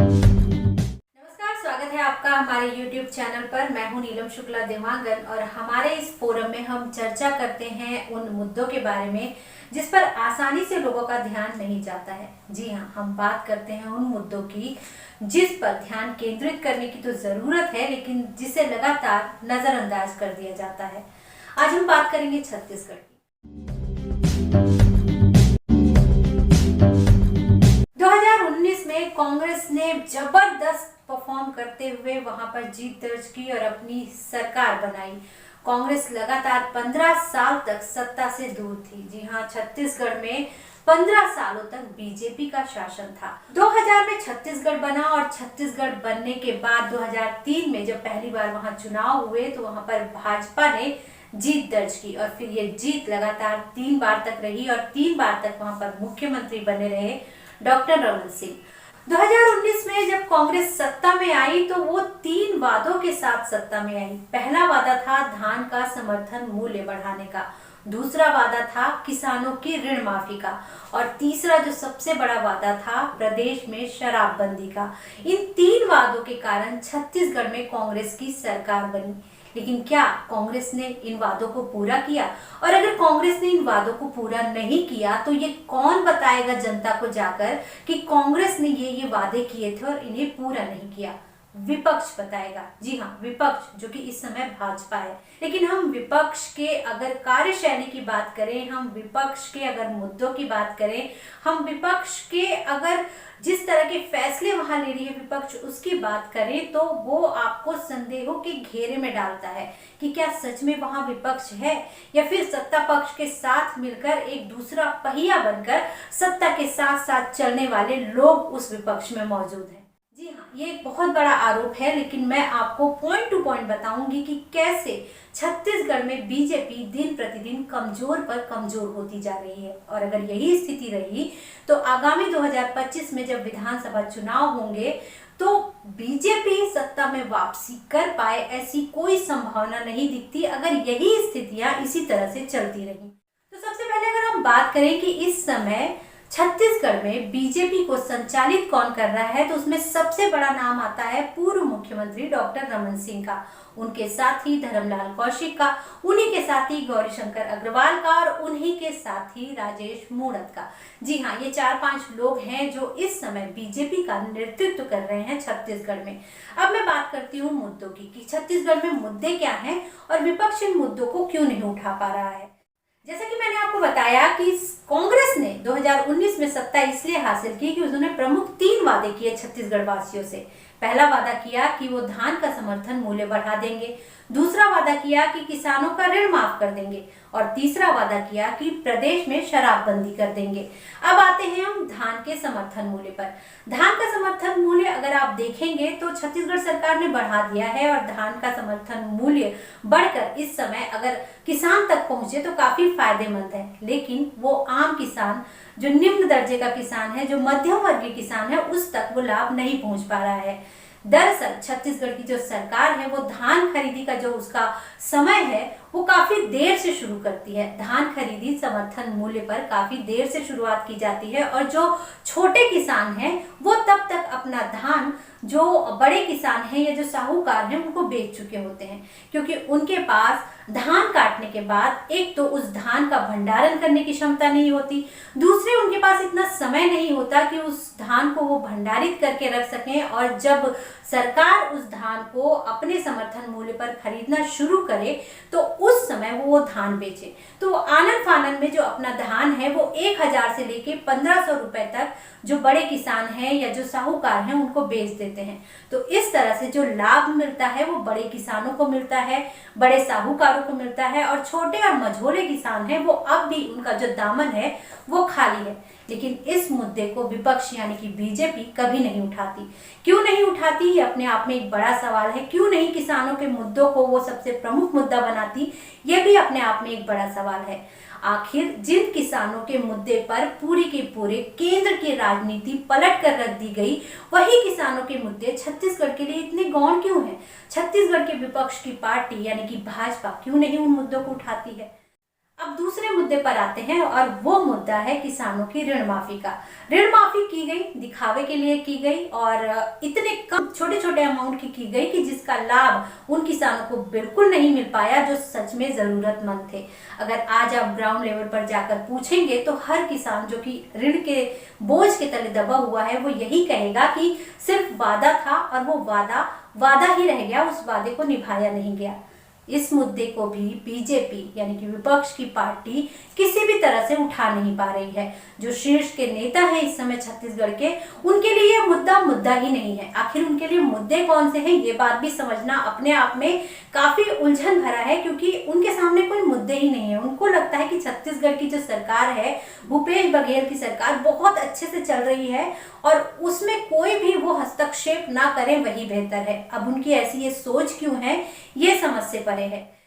नमस्कार, स्वागत है आपका हमारे YouTube चैनल पर। मैं हूं नीलम शुक्ला देवांगन और हमारे इस फोरम में हम चर्चा करते हैं उन मुद्दों के बारे में जिस पर आसानी से लोगों का ध्यान नहीं जाता है। जी हाँ, हम बात करते हैं उन मुद्दों की जिस पर ध्यान केंद्रित करने की तो जरूरत है, लेकिन जिसे लगातार नजरअंदाज कर दिया जाता है। आज हम बात करेंगे छत्तीसगढ़ की। 2019 में कांग्रेस ने जबरदस्त परफॉर्म करते हुए वहां पर जीत दर्ज की और अपनी सरकार बनाई। कांग्रेस लगातार 15 साल तक सत्ता से दूर थी। जी हाँ, छत्तीसगढ़ में 15 सालों तक बीजेपी का शासन था। 2000 में छत्तीसगढ़ बना और छत्तीसगढ़ बनने के बाद 2003 में जब पहली बार वहां चुनाव हुए तो वहां पर भाजपा ने जीत दर्ज की और फिर ये जीत लगातार 3 बार तक रही और 3 बार तक वहां पर मुख्यमंत्री बने रहे डॉक्टर रमन सिंह। 2019 में जब कांग्रेस सत्ता में आई तो वो 3 वादों के साथ सत्ता में आई। पहला वादा था धान का समर्थन मूल्य बढ़ाने का, दूसरा वादा था किसानों की ऋण माफी का और तीसरा जो सबसे बड़ा वादा था प्रदेश में शराबबंदी का। इन 3 वादों के कारण छत्तीसगढ़ में कांग्रेस की सरकार बनी। लेकिन क्या कांग्रेस ने इन वादों को पूरा किया? और अगर कांग्रेस ने इन वादों को पूरा नहीं किया तो ये कौन बताएगा जनता को जाकर कि कांग्रेस ने ये वादे किए थे और इन्हें पूरा नहीं किया? विपक्ष बताएगा। जी हाँ, विपक्ष, जो कि इस समय भाजपा है। लेकिन हम विपक्ष के अगर कार्यशैली की बात करें, हम विपक्ष के अगर मुद्दों की बात करें, हम विपक्ष के अगर जिस तरह के फैसले वहां ले रही है विपक्ष उसकी बात करें तो वो आपको संदेहों के घेरे में डालता है कि क्या सच में वहां विपक्ष है या फिर सत्ता पक्ष के साथ मिलकर एक दूसरा पहिया बनकर सत्ता के साथ साथ चलने वाले लोग उस विपक्ष में मौजूद हैं। जी हाँ, ये एक बहुत बड़ा आरोप है, लेकिन मैं आपको पॉइंट टू पॉइंट बताऊंगी कि कैसे छत्तीसगढ़ में बीजेपी दिन प्रतिदिन कमजोर पर कमजोर होती जा रही है। और अगर यही स्थिति रही तो आगामी 2025 में जब विधानसभा चुनाव होंगे तो बीजेपी सत्ता में वापसी कर पाए ऐसी कोई संभावना नहीं दिखती अगर यही स्थितियां इसी तरह से चलती रही। तो सबसे पहले अगर हम बात करें कि इस समय छत्तीसगढ़ में बीजेपी को संचालित कौन कर रहा है तो उसमें सबसे बड़ा नाम आता है पूर्व मुख्यमंत्री डॉक्टर रमन सिंह का, उनके साथ ही धर्मलाल कौशिक का, उन्हीं के साथ ही गौरीशंकर अग्रवाल का और उन्हीं के साथ ही राजेश मूणत का। जी हाँ, ये 4-5 लोग हैं जो इस समय बीजेपी का नेतृत्व कर रहे हैं छत्तीसगढ़ में। अब मैं बात करती हूँ मुद्दों की कि छत्तीसगढ़ में मुद्दे क्या हैं और विपक्ष इन मुद्दों को क्यों नहीं उठा पा रहा है। जैसा कि मैंने आपको बताया कि कांग्रेस ने 2019 में सत्ता इसलिए हासिल की कि उन्होंने प्रमुख 3 वादे किए छत्तीसगढ़ वासियों से। पहला वादा किया कि वो धान का समर्थन मूल्य बढ़ा देंगे, दूसरा वादा किया कि किसानों का ऋण माफ कर देंगे और तीसरा वादा किया कि प्रदेश में शराबबंदी कर देंगे। अब आते हैं हम धान के समर्थन मूल्य पर। धान का समर्थन मूल्य अगर आप देखेंगे तो छत्तीसगढ़ सरकार ने बढ़ा दिया है और धान का समर्थन मूल्य बढ़कर इस समय अगर किसान तक पहुंचे तो काफी फायदेमंद है। लेकिन वो आम किसान, जो निम्न दर्जे का किसान है, जो मध्यम वर्गीय किसान है, उस तक वो लाभ नहीं पहुंच पा रहा है। दरअसल छत्तीसगढ़ की जो सरकार है वो धान खरीदी का जो उसका समय है वो काफी देर से शुरू करती है। धान खरीदी समर्थन मूल्य पर काफी देर से शुरुआत की जाती है और जो छोटे किसान हैं वो तब तक अपना धान जो बड़े किसान हैं या जो साहूकार हैं उनको बेच चुके होते हैं, क्योंकि उनके पास धान काटने के बाद एक तो उस धान का भंडारण करने की क्षमता नहीं होती, दूसरे उनके पास इतना समय नहीं होता कि उस धान को वो भंडारित करके रख सकें और जब सरकार उस धान को अपने समर्थन मूल्य पर खरीदना शुरू करे तो उस समय वो धान बेचे। तो आनन फानन में जो अपना धान है वो 1000 से लेके 1500 रुपए तक जो बड़े किसान हैं या जो साहूकार हैं उनको बेच देते हैं। तो इस तरह से जो लाभ मिलता है वो बड़े किसानों को मिलता है, बड़े साहूकारों को मिलता है और छोटे और मझोले किसान हैं वो अब भी उनका जो दामन है वो खाली है। लेकिन इस मुद्दे को विपक्ष यानी कि बीजेपी कभी नहीं उठाती। क्यों नहीं उठाती, ये अपने आप में एक बड़ा सवाल है। क्यों नहीं किसानों के मुद्दों को वो सबसे प्रमुख मुद्दा बनाती, ये भी अपने आप में एक बड़ा सवाल है। आखिर जिन किसानों के मुद्दे पर पूरी के पूरे केंद्र की राजनीति पलट कर रख दी गई, वही किसानों के मुद्दे छत्तीसगढ़ के लिए इतने गौण क्यों हैं? छत्तीसगढ़ के विपक्ष की पार्टी यानी कि भाजपा क्यों नहीं उन मुद्दों को उठाती है? अब दूसरे मुद्दे पर आते हैं और वो मुद्दा है किसानों की ऋण माफी का। ऋण माफी की गई, दिखावे के लिए की गई और इतने कम छोटे छोटे अमाउंट की गई कि जिसका लाभ उन किसानों को बिल्कुल नहीं मिल पाया जो सच में जरूरतमंद थे। अगर आज आप ग्राउंड लेवल पर जाकर पूछेंगे तो हर किसान जो कि ऋण के बोझ के तले दबा हुआ है वो यही कहेगा कि सिर्फ वादा था और वो वादा ही रह गया, उस वादे को निभाया नहीं गया। इस मुद्दे को भी बीजेपी यानी कि विपक्ष की पार्टी किसी भी तरह से उठा नहीं पा रही है। जो शीर्ष के नेता हैं इस समय छत्तीसगढ़ के, उनके लिए ये मुद्दा ही नहीं है। आखिर उनके लिए मुद्दे कौन से हैं ये बात भी समझना अपने आप में काफी उलझन भरा है, क्योंकि उनके सामने कोई मुद्दे ही नहीं है। उनको लगता है कि छत्तीसगढ़ की जो सरकार है, भूपेश बघेल की सरकार, बहुत अच्छे से चल रही है और उसमें कोई भी वो हस्तक्षेप ना करे वही बेहतर है। अब उनकी ऐसी ये सोच क्यों है ये समझ से परे है।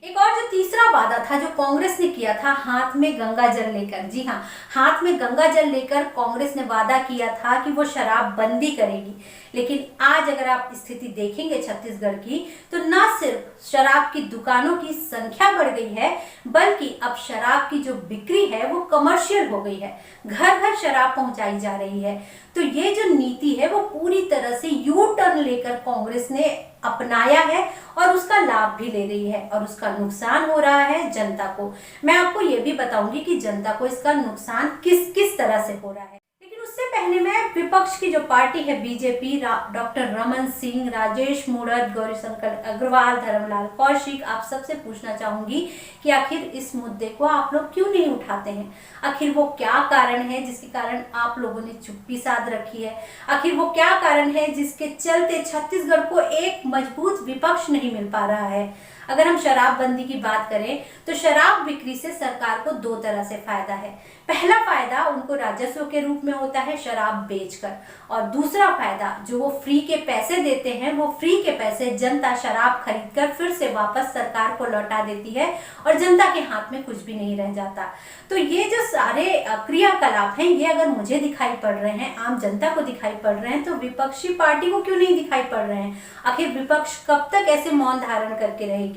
एक और जो तीसरा वादा था जो कांग्रेस ने किया था, हाथ में गंगा जल लेकर, जी हाँ, हाथ में गंगा जल लेकर कांग्रेस ने वादा किया था कि वो शराब बंदी करेगी। लेकिन आज अगर आप स्थिति देखेंगे छत्तीसगढ़ की, तो न सिर्फ शराब की दुकानों की संख्या बढ़ गई है, बल्कि अब शराब की जो बिक्री है वो कमर्शियल हो गई है। घर घर शराब पहुंचाई जा रही है। तो ये जो नीति है वो पूरी तरह से यू टर्न लेकर कांग्रेस ने अपनाया है और उसका लाभ भी ले रही है और उसका नुकसान हो रहा है जनता को। मैं आपको ये भी बताऊंगी कि जनता को इसका नुकसान किस किस तरह से हो रहा है। लेकिन उससे पहले मैं विपक्ष की जो पार्टी है बीजेपी, डॉक्टर रमन सिंह, राजेश मूणत, गौरीशंकर अग्रवाल, धर्मलाल कौशिक, आप सबसे पूछना चाहूंगी कि आखिर इस मुद्दे को आप लोग क्यों नहीं उठाते हैं? आखिर वो क्या कारण है जिसके कारण आप लोगों ने चुप्पी साध रखी है? आखिर वो क्या कारण है जिसके चलते छत्तीसगढ़ को एक मजबूत विपक्ष नहीं मिल पा रहा है? अगर हम शराबबंदी की बात करें तो शराब बिक्री से सरकार को दो तरह से फायदा है। पहला फायदा उनको राजस्व के रूप में होता है शराब बेचकर, और दूसरा फायदा जो वो फ्री के पैसे देते हैं, वो फ्री के पैसे जनता शराब खरीदकर फिर से वापस सरकार को लौटा देती है और जनता के हाथ में कुछ भी नहीं रह जाता। तो ये जो सारे क्रियाकलाप हैं ये अगर मुझे दिखाई पड़ रहे हैं, आम जनता को दिखाई पड़ रहे हैं, तो विपक्षी पार्टी को क्यों नहीं दिखाई पड़ रहे हैं? आखिर विपक्ष कब तक ऐसे मौन धारण करके रहेगी?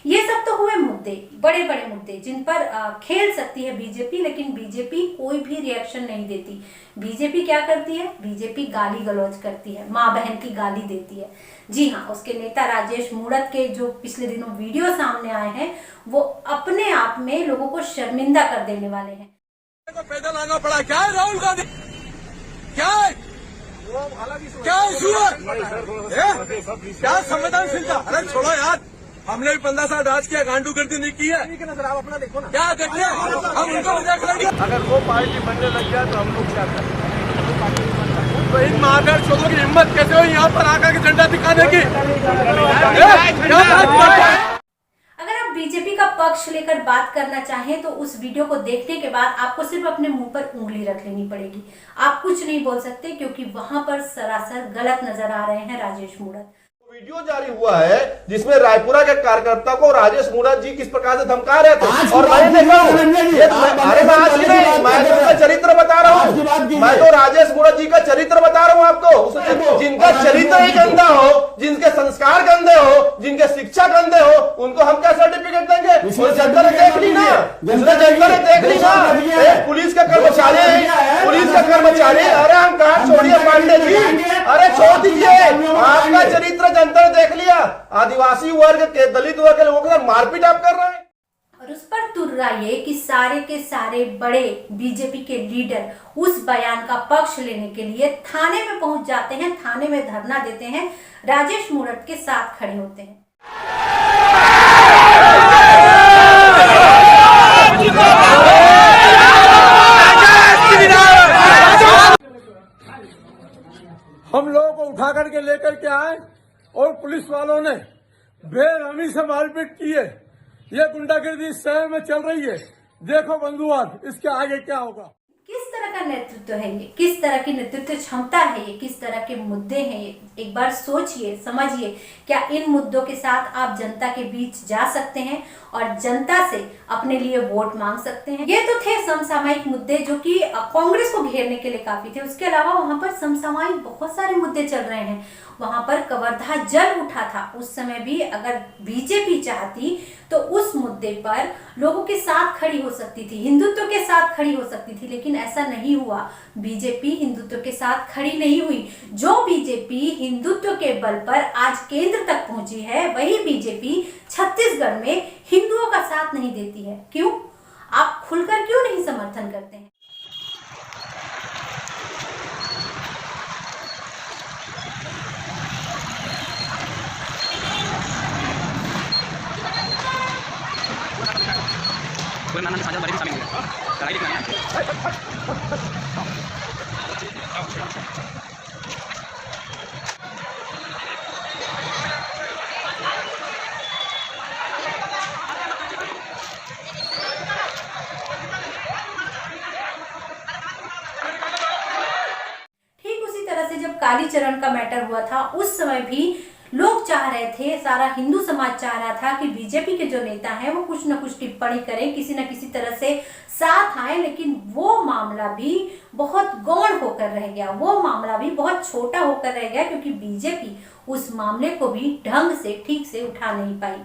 ये सब तो हुए मुद्दे, बड़े बड़े मुद्दे जिन पर खेल सकती है बीजेपी, लेकिन बीजेपी कोई भी रिएक्शन नहीं देती। बीजेपी क्या करती है? बीजेपी गाली गलौज करती है, माँ बहन की गाली देती है। जी हाँ, उसके नेता राजेश मूणत के जो पिछले दिनों वीडियो सामने आए हैं वो अपने आप में लोगों को शर्मिंदा कर देने वाले हैं। पैदल आना पड़ा क्या है राहुल गांधी? क्या है? क्या क्या संवेदनशीलता? अरे छोड़ो यार, हमने भी 15 साल राज किया, गांडू गर्दी नहीं की है। आप अपना देखो ना, क्या देख रहे हैं? हम उनको देख लेंगे। अगर वो पार्टी बनने लग गया तो हम लोग क्या करें? तो इन महावीर चौधरी की हिम्मत कैसे हो यहाँ पर आकर के झंडा दिखाने की? अगर आप बीजेपी का पक्ष लेकर बात करना चाहें तो उस वीडियो को देखने के बाद आपको सिर्फ अपने मुंह पर उंगली रख लेनी पड़ेगी। आप कुछ नहीं बोल सकते क्योंकि वहां पर सरासर गलत नजर आ रहे हैं राजेश मूणत। वीडियो जारी हुआ है जिसमें रायपुरा के कार्यकर्ता को राजेश मूणत जी किस प्रकार से धमका रहे थे और मैंने देखा अरे मैं आज की नहीं, मैं तो उसका चरित्र बता रहा हूँ। मैं तो राजेश मूणत जी का चरित्र बता रहा हूँ आपको। जिनका चरित्र ही गंदा हो, जिनके संस्कार गंदे हो, जिनके शिक्षा गंदे हो, उनको हम क्या सर्टिफिकेट देंगे? जनता ने देख ली ना, जनता ने देख ली ना। पुलिस का कर्मचारी, अरे हम कहा छोड़िए पांडे जी, अरे छोड़ दीजिए, आपका चरित्र जनता ने देख लिया। आदिवासी वर्ग के, दलित वर्ग के लोगों के साथ मारपीट आप कर रहे हैं। और उस पर तुर्रा ये कि सारे के सारे बड़े बीजेपी के लीडर उस बयान का पक्ष लेने के लिए थाने में पहुंच जाते हैं, थाने में धरना देते हैं, राजेश मूणत के साथ खड़े होते हैं। हम लोगों को उठा करके लेकर के आए और पुलिस वालों ने बेरहमी से मारपीट की है। ये गुंडागर्दी शहर में चल रही है। देखो बंधुआन, इसके आगे क्या होगा? किस तरह का नेतृत्व है ये, किस तरह की नेतृत्व क्षमता है ये, किस तरह के मुद्दे हैं ये, एक बार सोचिए, समझिए। क्या इन मुद्दों के साथ आप जनता के बीच जा सकते हैं और जनता से अपने लिए वोट मांग सकते हैं? ये तो थे समसामयिक मुद्दे जो कि कांग्रेस को घेरने के लिए काफी थे। उसके अलावा वहां पर समसामयिक बहुत सारे मुद्दे चल रहे हैं। वहां पर कवर्धा जल उठा था, उस समय भी अगर बीजेपी चाहती तो उस मुद्दे पर लोगों के साथ खड़ी हो सकती थी, हिंदुत्व के साथ खड़ी हो सकती थी, लेकिन ऐसा नहीं हुआ। बीजेपी हिंदुत्व के साथ खड़ी नहीं हुई। जो बीजेपी हिंदुत्व के बल पर आज केंद्र तक पहुंची है, वही बीजेपी छत्तीसगढ़ में हिंदुओं का साथ नहीं देती है। क्यों? आप खुलकर क्यों नहीं समर्थन करते हैं? कोई नाना साझा बड़ी शामिल है लड़ाई देखना है। ठीक उसी तरह से जब कालीचरण का मैटर हुआ था, उस समय भी लोग चाह रहे थे, सारा हिंदू समाज चाह रहा था कि बीजेपी के जो नेता हैं वो कुछ न कुछ टिप्पणी करें, किसी न किसी तरह से साथ आए, लेकिन वो मामला भी बहुत गौण होकर रह गया, वो मामला भी बहुत छोटा होकर रह गया, क्योंकि बीजेपी उस मामले को भी ढंग से ठीक से उठा नहीं पाई।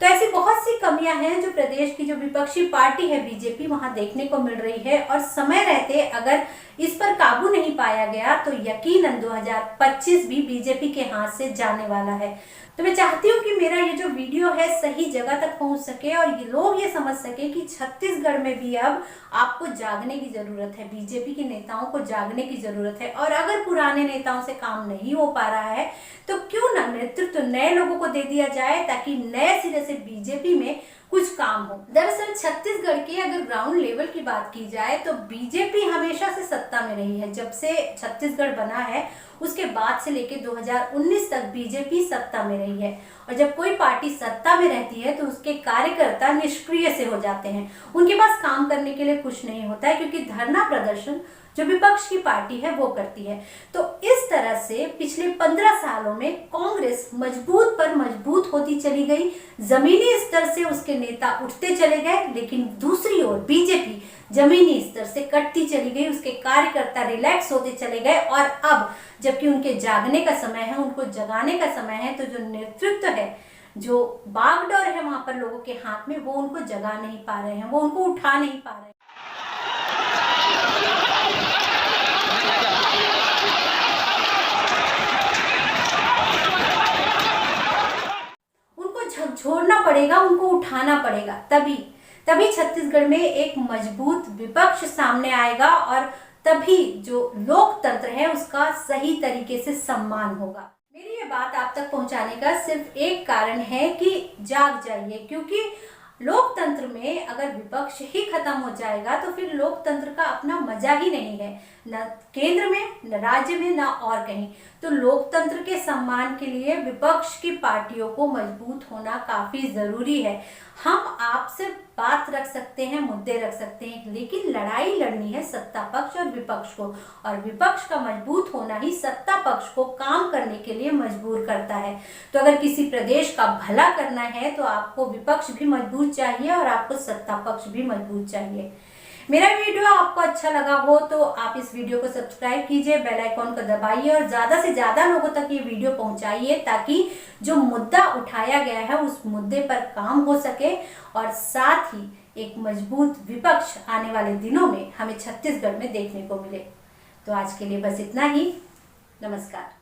तो ऐसी बहुत सी कमियां हैं जो प्रदेश की जो विपक्षी पार्टी है बीजेपी, वहां देखने को मिल रही है। और समय रहते अगर इस पर काबू नहीं पाया गया तो यकीनन 2025 भी बीजेपी के हाथ से जाने वाला है। तो मैं चाहती हूँ कि मेरा ये जो वीडियो है सही जगह तक पहुंच सके और ये लोग ये समझ सके कि छत्तीसगढ़ में भी अब आपको जागने की जरूरत है, बीजेपी के नेताओं को जागने की जरूरत है। और अगर पुराने नेताओं से काम नहीं हो पा रहा है तो क्यों ना नेतृत्व नए लोगों को दे दिया जाए, ताकि नए सिरे से बीजेपी में कुछ काम हो। दरअसल छत्तीसगढ़ के अगर ग्राउंड लेवल की बात की जाए तो बीजेपी हमेशा से सत्ता में रही है। जब से छत्तीसगढ़ बना है उसके बाद से लेकर 2019 तक बीजेपी सत्ता में रही है। और जब कोई पार्टी सत्ता में रहती है तो उसके कार्यकर्ता निष्क्रिय से हो जाते हैं, उनके पास काम करने के लिए कुछ नहीं होता है, क्योंकि धरना प्रदर्शन जो विपक्ष की पार्टी है वो करती है। तो इस तरह से पिछले 15 सालों में कांग्रेस मजबूत पर मजबूत होती चली गई, जमीनी स्तर से उसके नेता उठते चले गए, लेकिन दूसरी ओर बीजेपी जमीनी स्तर से कटती चली गई, उसके कार्यकर्ता रिलैक्स होते चले गए। और अब जबकि उनके जागने का समय है, उनको जगाने का समय है, तो जो नेतृत्व है, जो बागडोर है वहां पर लोगों के हाथ में, वो उनको जगा नहीं पा रहे हैं, वो उनको उठा नहीं पा रहे हैं। छोड़ना पड़ेगा, उनको उठाना पड़ेगा, तभी छत्तीसगढ़ में एक मजबूत विपक्ष सामने आएगा और तभी जो लोकतंत्र है उसका सही तरीके से सम्मान होगा। मेरी ये बात आप तक पहुंचाने का सिर्फ एक कारण है कि जाग जाइए, क्योंकि लोकतंत्र में अगर विपक्ष ही खत्म हो जाएगा तो फिर लोकतंत्र का अपना मजा ही नहीं है, न केंद्र में, न राज्य में, न और कहीं। तो लोकतंत्र के सम्मान के लिए विपक्ष की पार्टियों को मजबूत होना काफी जरूरी है। हम आपसे बात रख सकते हैं, मुद्दे रख सकते हैं, लेकिन लड़ाई लड़नी है सत्ता पक्ष और विपक्ष को, और विपक्ष का मजबूत होना ही सत्ता पक्ष को काम करने के लिए मजबूर करता है। तो अगर किसी प्रदेश का भला करना है तो आपको विपक्ष भी मजबूत चाहिए और आपको सत्ता पक्ष भी मजबूत चाहिए। मेरा वीडियो आपको अच्छा लगा हो तो आप इस वीडियो को सब्सक्राइब कीजिए, बेल आइकॉन को दबाइए और ज्यादा से ज्यादा लोगों तक ये वीडियो पहुंचाइए, ताकि जो मुद्दा उठाया गया है उस मुद्दे पर काम हो सके और साथ ही एक मजबूत विपक्ष आने वाले दिनों में हमें छत्तीसगढ़ में देखने को मिले। तो आज के लिए बस इतना ही। नमस्कार।